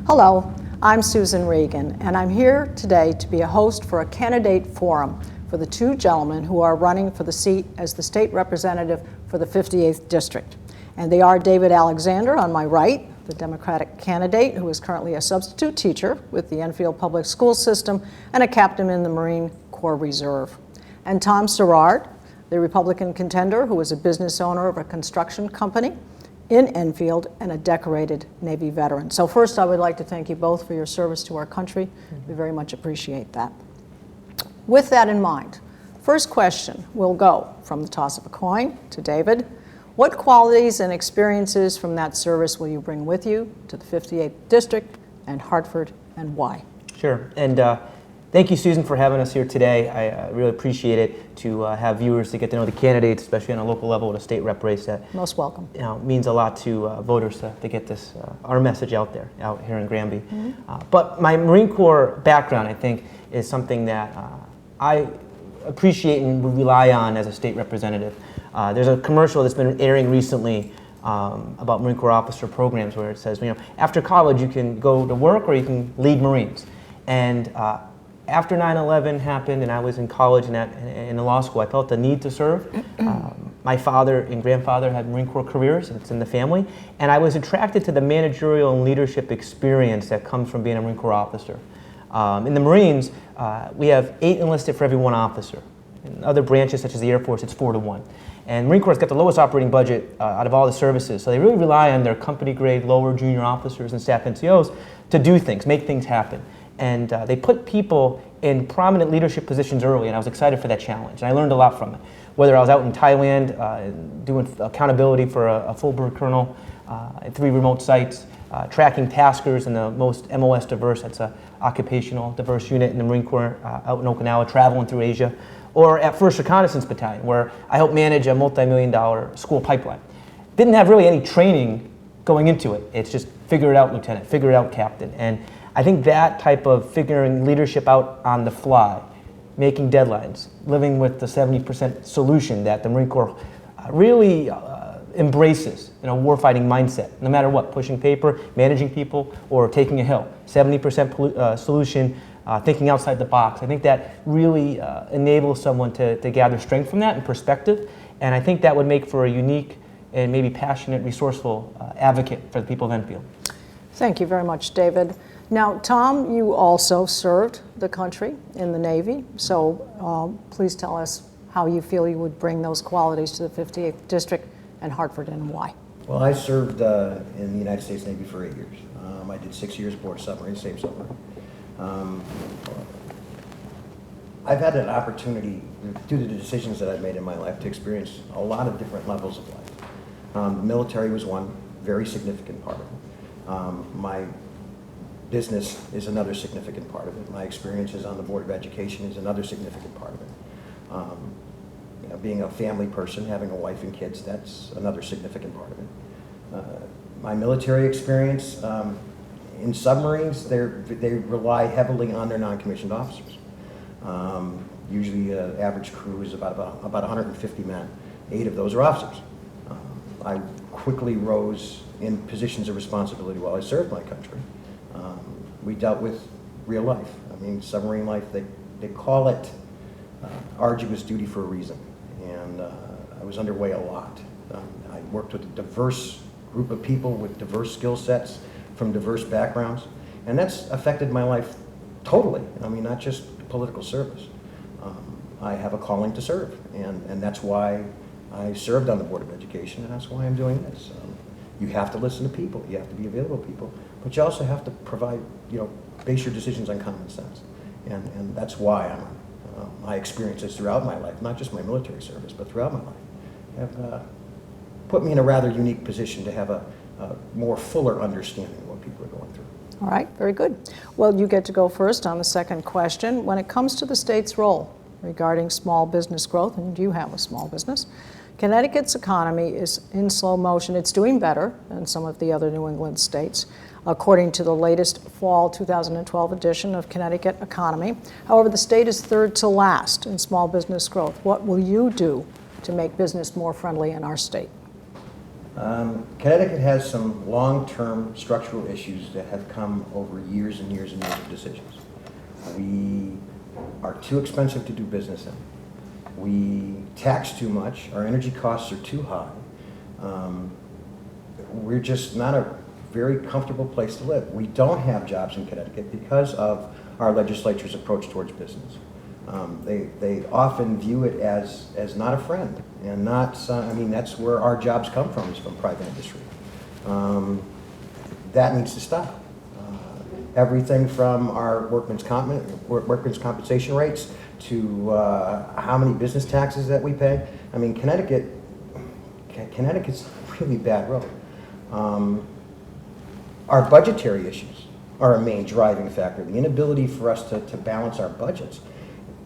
Hello, I'm Susan Regan, and I'm here today to be a host for a candidate forum for the two gentlemen who are running for the seat as the state representative for the 58th District. And they are David Alexander on my right, the Democratic candidate who is currently a substitute teacher with the Enfield Public School System and a captain in the Marine Corps Reserve. And Tom Sirard, the Republican contender who is a business owner of a construction company in Enfield and a decorated Navy veteran. So first, I would like to thank you both for your service to our country. We very much appreciate that. With that in mind, first question will go from the toss of a coin to David. What qualities and experiences from that service will you bring with you to the 58th District and Hartford, and why? Sure, and thank you, Susan, for having us here today. I really appreciate it to have viewers to get to know the candidates, especially on a local level at a state rep race. That most welcome. Means a lot to voters to get this our message out there, out here in Granby. But my Marine Corps background, I think, is something that I appreciate and rely on as a state representative. There's a commercial that's been airing recently about Marine Corps officer programs where it says, after college you can go to work or you can lead Marines. And after 9/11 happened and I was in college and in law school, I felt the need to serve. My father and grandfather had Marine Corps careers, it's in the family, and I was attracted to the managerial and leadership experience that comes from being a Marine Corps officer. In the Marines, we have 8 enlisted for every 1 officer. In other branches, such as the Air Force, it's 4 to 1. And Marine Corps has got the lowest operating budget out of all the services, so they really rely on their company grade, lower junior officers and staff NCOs to do things, make things happen. And they put people in prominent leadership positions early, and I was excited for that challenge. And I learned a lot from it. Whether I was out in Thailand doing accountability for a full bird colonel at 3 remote sites, tracking taskers in the most MOS diverse, that's an occupational diverse unit in the Marine Corps out in Okinawa, traveling through Asia, or at 1st Reconnaissance Battalion, where I helped manage a multi-million-dollar school pipeline. Didn't have really any training going into it. It's just figure it out, Lieutenant, figure it out, Captain. And I think that type of figuring leadership out on the fly, making deadlines, living with the 70% solution that the Marine Corps really embraces in a warfighting mindset, no matter what, pushing paper, managing people, or taking a hill. 70% solution, thinking outside the box. I think that really enables someone to gather strength from that and perspective, and I think that would make for a unique and maybe passionate, resourceful advocate for the people of Enfield. Thank you very much, David. Now, Tom, you also served the country in the Navy, so please tell us how you feel you would bring those qualities to the 58th District and Hartford, and why. Well, I served in the United States Navy for 8 years. I did 6 years aboard submarine, same submarine. I've had an opportunity, due to the decisions that I've made in my life, to experience a lot of different levels of life. The military was one very significant part of it. My business is another significant part of it. My experiences on the Board of Education is another significant part of it. Being a family person, having a wife and kids, that's another significant part of it. My military experience, in submarines, they rely heavily on their non-commissioned officers. Usually average crew is about 150 men. 8 of those are officers. I quickly rose in positions of responsibility while I served my country. We dealt with real life. I mean, submarine life, they call it arduous duty for a reason. And I was underway a lot. I worked with a diverse group of people with diverse skill sets from diverse backgrounds. And that's affected my life totally. I mean, not just political service. I have a calling to serve. And that's why I served on the Board of Education, and that's why I'm doing this. You have to listen to people. You have to be available to people. But you also have to provide, base your decisions on common sense. And that's why my experiences throughout my life, not just my military service, but throughout my life, have put me in a rather unique position to have a more fuller understanding of what people are going through. All right, very good. Well, you get to go first on the second question. When it comes to the state's role regarding small business growth, and you have a small business, Connecticut's economy is in slow motion. It's doing better than some of the other New England states, according to the latest fall 2012 edition of Connecticut Economy. However, the state is 3rd to last in small business growth. What will you do to make business more friendly in our state? Connecticut has some long-term structural issues that have come over years and years and years of decisions. We are too expensive to do business in. We tax too much. Our energy costs are too high. We're just not a very comfortable place to live. We don't have jobs in Connecticut because of our legislature's approach towards business. They often view it as not a friend, and not, I mean, that's where our jobs come from, is from private industry. That needs to stop. Everything from our workman's compensation rates to how many business taxes that we pay. I mean, Connecticut's a really bad road. Our budgetary issues are a main driving factor. The inability for us to balance our budgets.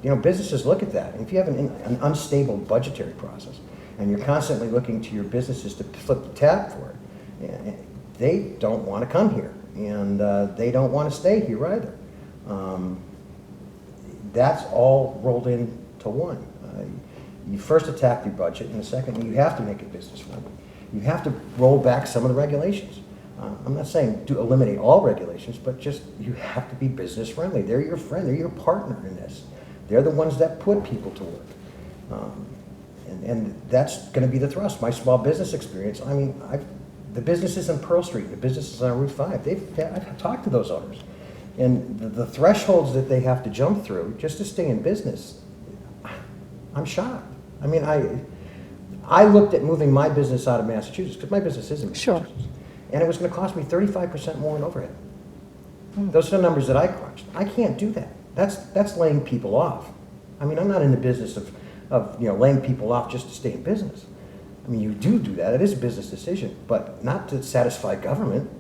You know, businesses look at that. And if you have an unstable budgetary process and you're constantly looking to your businesses to flip the tab for it, they don't want to come here, and they don't want to stay here either. That's all rolled into one. You first attack your budget, and the second, you have to make it business friendly. You have to roll back some of the regulations. I'm not saying to eliminate all regulations, but just you have to be business friendly. They're your friend, they're your partner in this. They're the ones that put people to work. And that's going to be the thrust. My small business experience, I mean, the businesses in Pearl Street, the businesses on Route 5, I've talked to those owners. And the thresholds that they have to jump through just to stay in business, I'm shocked. I mean, I looked at moving my business out of Massachusetts, because my business is in Massachusetts. Sure. And it was going to cost me 35% more in overhead. Those are the numbers that I crunched. I can't do that. That's laying people off. I mean, I'm not in the business of laying people off just to stay in business. I mean, you do that. It is a business decision, but not to satisfy government.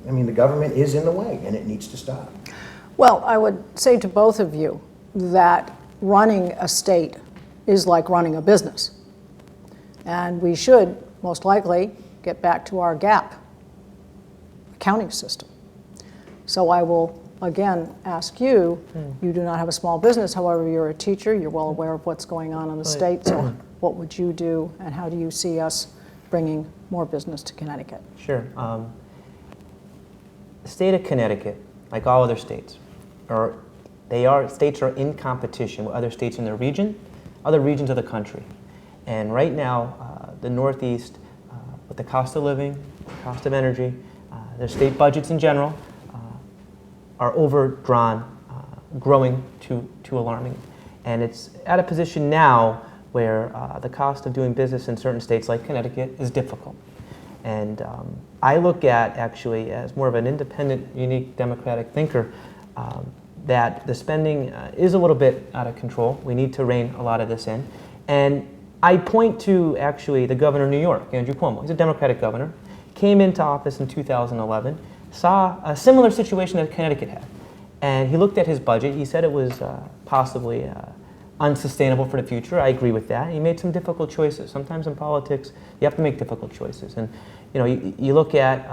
I mean, the government is in the way, and it needs to stop. Well, I would say to both of you that running a state is like running a business. And we should, most likely, get back to our GAAP accounting system. So I will again ask you, you do not have a small business, however, you're a teacher, you're well aware of what's going on in the state, so what would you do, and how do you see us bringing more business to Connecticut? Sure. The state of Connecticut, like all other states, states are in competition with other states in their region, other regions of the country. And right now, the Northeast, with the cost of living, cost of energy, their state budgets in general, are overdrawn, growing to alarming. And it's at a position now where the cost of doing business in certain states like Connecticut is difficult. And I look at, actually, as more of an independent, unique, democratic thinker, that the spending is a little bit out of control. We need to rein a lot of this in. And I point to, actually, the governor of New York, Andrew Cuomo. He's a Democratic governor, came into office in 2011, saw a similar situation that Connecticut had. And he looked at his budget. He said it was possibly unsustainable for the future. I agree with that. He made some difficult choices. Sometimes in politics, you have to make difficult choices. And you look at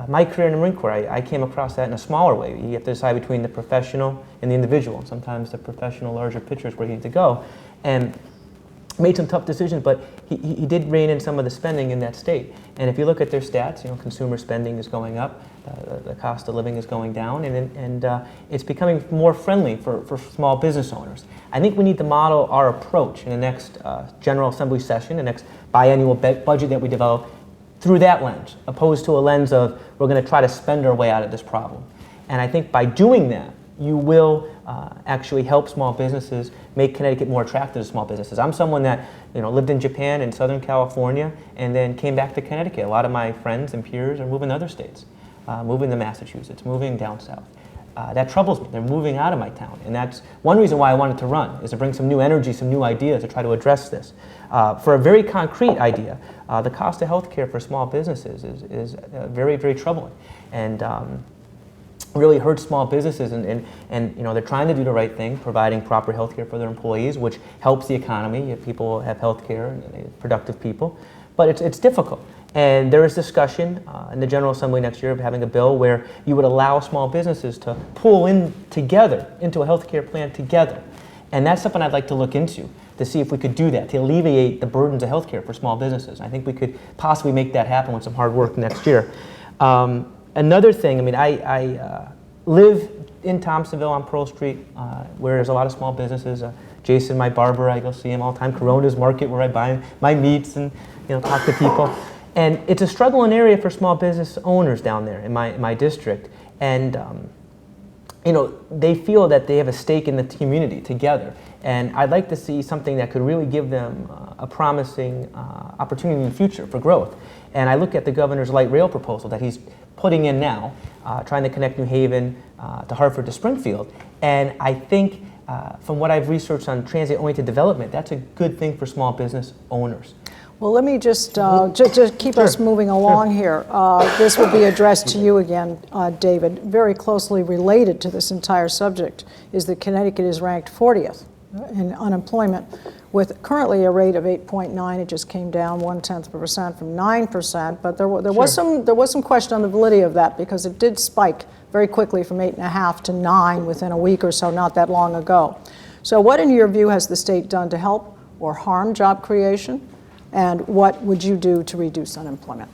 my career in the Marine Corps, I came across that in a smaller way. You have to decide between the professional and the individual. Sometimes the professional, larger picture is where you need to go. And made some tough decisions, but he did rein in some of the spending in that state. And if you look at their stats, consumer spending is going up, the cost of living is going down, and it's becoming more friendly for small business owners. I think we need to model our approach in the next General Assembly session, the next biannual budget that we develop, through that lens, opposed to a lens of we're going to try to spend our way out of this problem. And I think by doing that, you will actually help small businesses, make Connecticut more attractive to small businesses. I'm someone that lived in Japan and Southern California and then came back to Connecticut. A lot of my friends and peers are moving to other states, moving to Massachusetts, moving down south. That troubles me. They're moving out of my town. And that's one reason why I wanted to run, is to bring some new energy, some new ideas to try to address this. For a very concrete idea, the cost of health care for small businesses is very, very troubling. And really hurts small businesses, and they're trying to do the right thing, providing proper health care for their employees, which helps the economy if people have health care and productive people. But it's difficult. And there is discussion in the General Assembly next year of having a bill where you would allow small businesses to pool in together into a health care plan together. And that's something I'd like to look into, to see if we could do that, to alleviate the burdens of healthcare for small businesses. I think we could possibly make that happen with some hard work next year. Another thing, I mean, I live in Thompsonville on Pearl Street, where there's a lot of small businesses. Jason, my barber, I go see him all the time. Corona's Market, where I buy my meats and talk to people. And it's a struggling area for small business owners down there in my district. And they feel that they have a stake in the community together. And I'd like to see something that could really give them a promising opportunity in the future for growth. And I look at the governor's light rail proposal that he's putting in now, trying to connect New Haven to Hartford to Springfield. And I think from what I've researched on transit-oriented development, that's a good thing for small business owners. Well, let me just keep us moving along here. This will be addressed to you again, David. Very closely related to this entire subject is that Connecticut is ranked 40th in unemployment, with currently a rate of 8.9. It just came down 0.1% from 9%. But there was some question on the validity of that, because it did spike very quickly from 8.5 to 9 within a week or so, not that long ago. So, what, in your view, has the state done to help or harm job creation? And what would you do to reduce unemployment?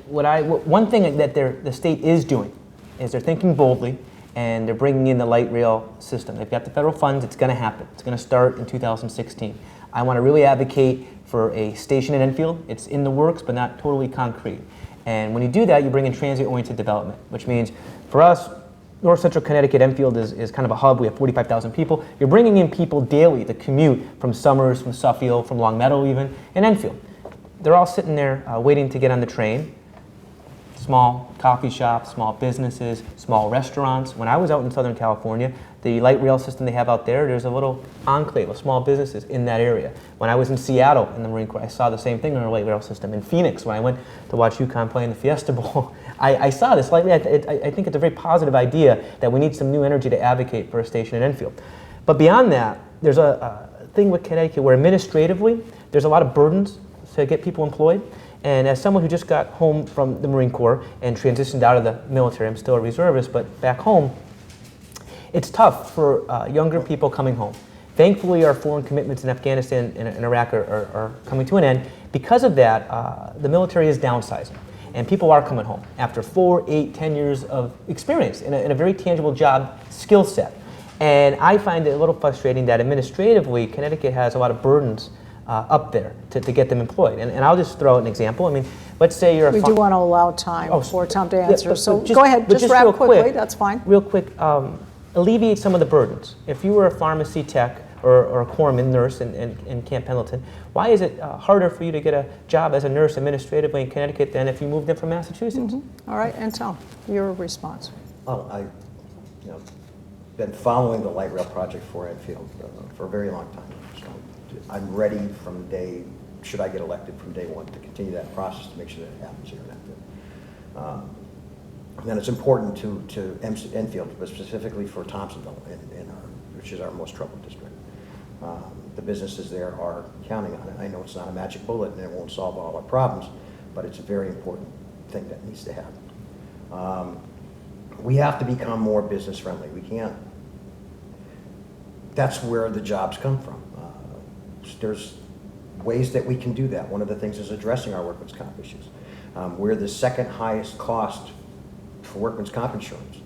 One thing that the state is doing is they're thinking boldly, and they're bringing in the light rail system. They've got the federal funds. It's going to happen. It's going to start in 2016. I want to really advocate for a station in Enfield. It's in the works, but not totally concrete. And when you do that, you bring in transit-oriented development, which means for us, North Central Connecticut, Enfield is kind of a hub. We have 45,000 people. You're bringing in people daily to commute from Summers, from Suffield, from Long Meadow even, and Enfield. They're all sitting there waiting to get on the train. Small coffee shops, small businesses, small restaurants. When I was out in Southern California, the light rail system they have out there's a little enclave of small businesses in that area. When I was in Seattle in the Marine Corps, I saw the same thing on our light rail system. In Phoenix, when I went to watch UConn play in the Fiesta Bowl, I saw this light rail. I think it's a very positive idea that we need some new energy to advocate for a station in Enfield. But beyond that, there's a thing with Connecticut where administratively, there's a lot of burdens to get people employed. And as someone who just got home from the Marine Corps and transitioned out of the military, I'm still a reservist, but back home, it's tough for younger people coming home. Thankfully, our foreign commitments in Afghanistan and Iraq are coming to an end. Because of that, the military is downsizing. And people are coming home after 4, 8, 10 years of experience in a very tangible job skill set. And I find it a little frustrating that administratively, Connecticut has a lot of burdens up there to get them employed. And I'll just throw out an example. I mean, let's say you're We do want to allow time for Tom to answer. Yeah, so go ahead, just wrap real quickly. Quick, that's fine. Real quick, alleviate some of the burdens. If you were a pharmacy tech or a corpsman nurse in Camp Pendleton, why is it harder for you to get a job as a nurse administratively in Connecticut than if you moved in from Massachusetts? Mm-hmm. All right, and Tom, your response. Well, I've been following the light rail project for Enfield for a very long time. So I'm ready from should I get elected, from day one to continue that process to make sure that it happens here in Enfield. And it's important to Enfield, but specifically for Thompsonville, which is our most troubled district. The businesses there are counting on it. I know it's not a magic bullet and it won't solve all our problems, but it's a very important thing that needs to happen. We have to become more business friendly. We can't. That's where the jobs come from. There's ways that we can do that. One of the things is addressing our workman's comp issues. We're the second highest cost for workman's comp insurance.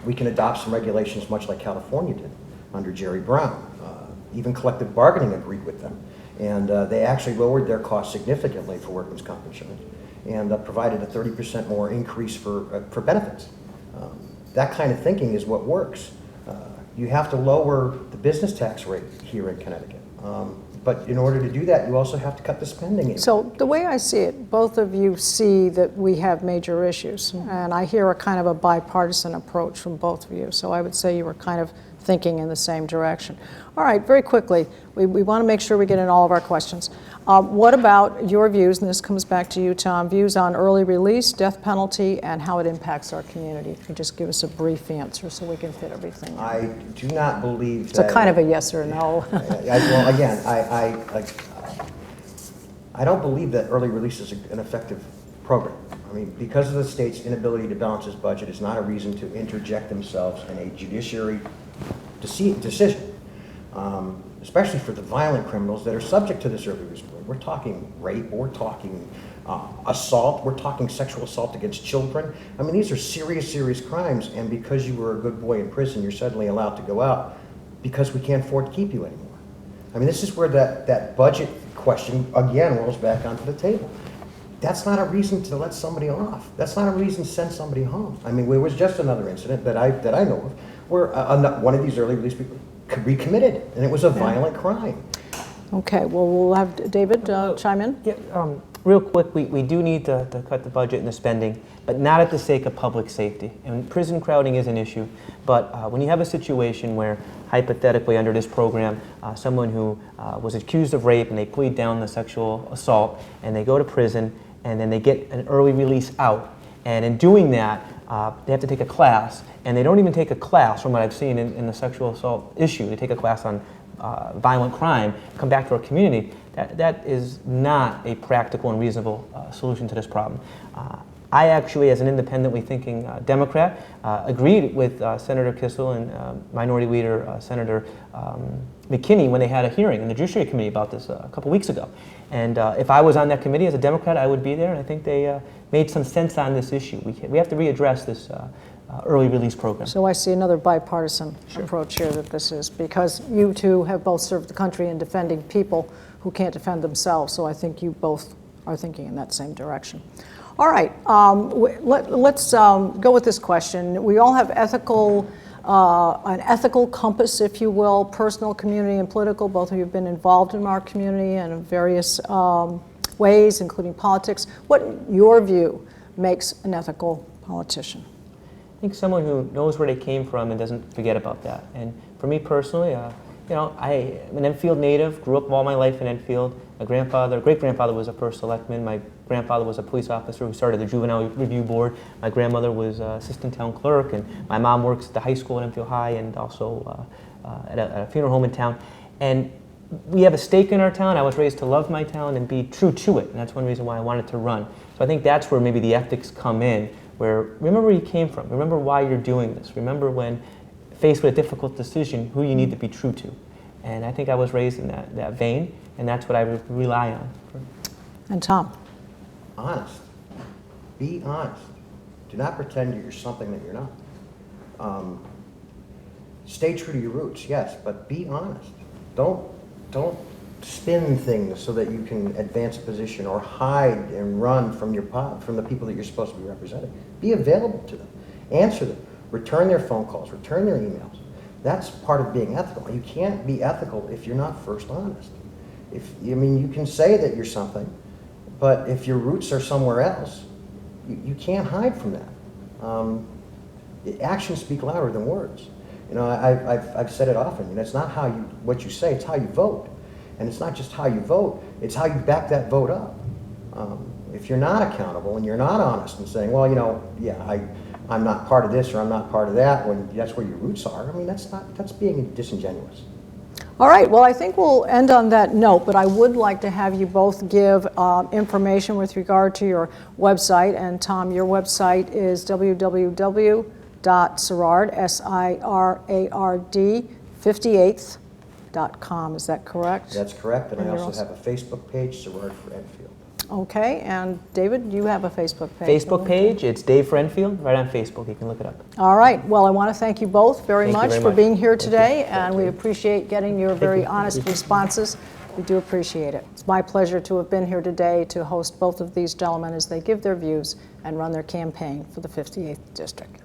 We can adopt some regulations much like California did under Jerry Brown. Even collective bargaining agreed with them. And they actually lowered their costs significantly for workman's comp insurance and provided a 30% more increase for benefits. That kind of thinking is what works. You have to lower the business tax rate here in Connecticut. But in order to do that, you also have to cut the spending in. So the way I see it, both of you see that we have major issues, and I hear a kind of a bipartisan approach from both of you. So I would say you were kind of thinking in the same direction. All right, very quickly, we want to make sure we get in all of our questions. What about your views, and this comes back to you, Tom, views on early release, death penalty, and how it impacts our community? If you just give us a brief answer so we can fit everything in. I do not believe that... It's a kind of a yes or no. Well, again, I don't believe that early release is an effective program. I mean, because of the state's inability to balance its budget is not a reason to interject themselves in a judiciary decision. especially for the violent criminals that are subject to this early release program. We're talking rape, we're talking assault, we're talking sexual assault against children. I mean, these are serious, serious crimes, and because you were a good boy in prison, you're suddenly allowed to go out because we can't afford to keep you anymore. I mean, this is where that budget question, again, rolls back onto the table. That's not a reason to let somebody off. That's not a reason to send somebody home. I mean, there was just another incident that I know of where one of these early release people recommitted, and it was a violent crime. Okay, well, we'll have David chime in. Yeah, real quick, we do need to cut the budget and the spending, but not at the sake of public safety. And prison crowding is an issue, but when you have a situation where, hypothetically, under this program, someone who was accused of rape and they plead down the sexual assault and they go to prison and then they get an early release out, and in doing that, they have to take a class, and they don't even take a class, from what I've seen in the sexual assault issue, they take a class on violent crime, come back to our community. That is not a practical and reasonable solution to this problem. I actually, as an independently thinking Democrat, agreed with Senator Kissel and Minority Leader Senator McKinney when they had a hearing in the Judiciary Committee about this a couple weeks ago. And if I was on that committee as a Democrat, I would be there, and I think they made some sense on this issue. We have to readdress this early release program. So I see another bipartisan approach here that this is, because you two have both served the country in defending people who can't defend themselves, so I think you both are thinking in that same direction. All right, let's go with this question. We all have an ethical compass, if you will, personal, community, and political. Both of you have been involved in our community in various ways, including politics. What, in your view, makes an ethical politician? I think someone who knows where they came from and doesn't forget about that. And for me personally, you know, I'm an Enfield native, grew up all my life in Enfield. My great-grandfather was a first selectman. My grandfather was a police officer who started the Juvenile Review Board. My grandmother was assistant town clerk, and my mom works at the high school at Enfield High and also at a funeral home in town. And we have a stake in our town. I was raised to love my town and be true to it, and that's one reason why I wanted to run. So I think that's where maybe the ethics come in, where remember where you came from, remember why you're doing this, remember when faced with a difficult decision, who you need to be true to. And I think I was raised in that vein, and that's what I rely on. And Tom? Honest. Be honest. Do not pretend you're something that you're not. Stay true to your roots, yes, but be honest. Don't spin things so that you can advance a position or hide and run from the people that you're supposed to be representing. Be available to them. Answer them. Return their phone calls. Return their emails. That's part of being ethical. You can't be ethical if you're not first honest. You can say that you're something, but if your roots are somewhere else, you can't hide from that. Actions speak louder than words. You know, I've said it often. You know, it's not what you say; it's how you vote, and it's not just how you vote; it's how you back that vote up. If you're not accountable and you're not honest and saying, "Well, you know, yeah, I'm not part of this or I'm not part of that," when that's where your roots are, I mean, that's being disingenuous. All right, well, I think we'll end on that note, but I would like to have you both give information with regard to your website. And Tom, your website is www.sirard, SIRARD, 58th.com. Is that correct? That's correct, and I And also have a Facebook page, Sirard for Enfield. Okay, and David, you have a Facebook page. Facebook page, it's Dave for Enfield, right on Facebook. You can look it up. All right, well, I want to thank you both very much for being here today, and we you. appreciate getting your very honest responses. We do appreciate it. It's my pleasure to have been here today to host both of these gentlemen as they give their views and run their campaign for the 58th District.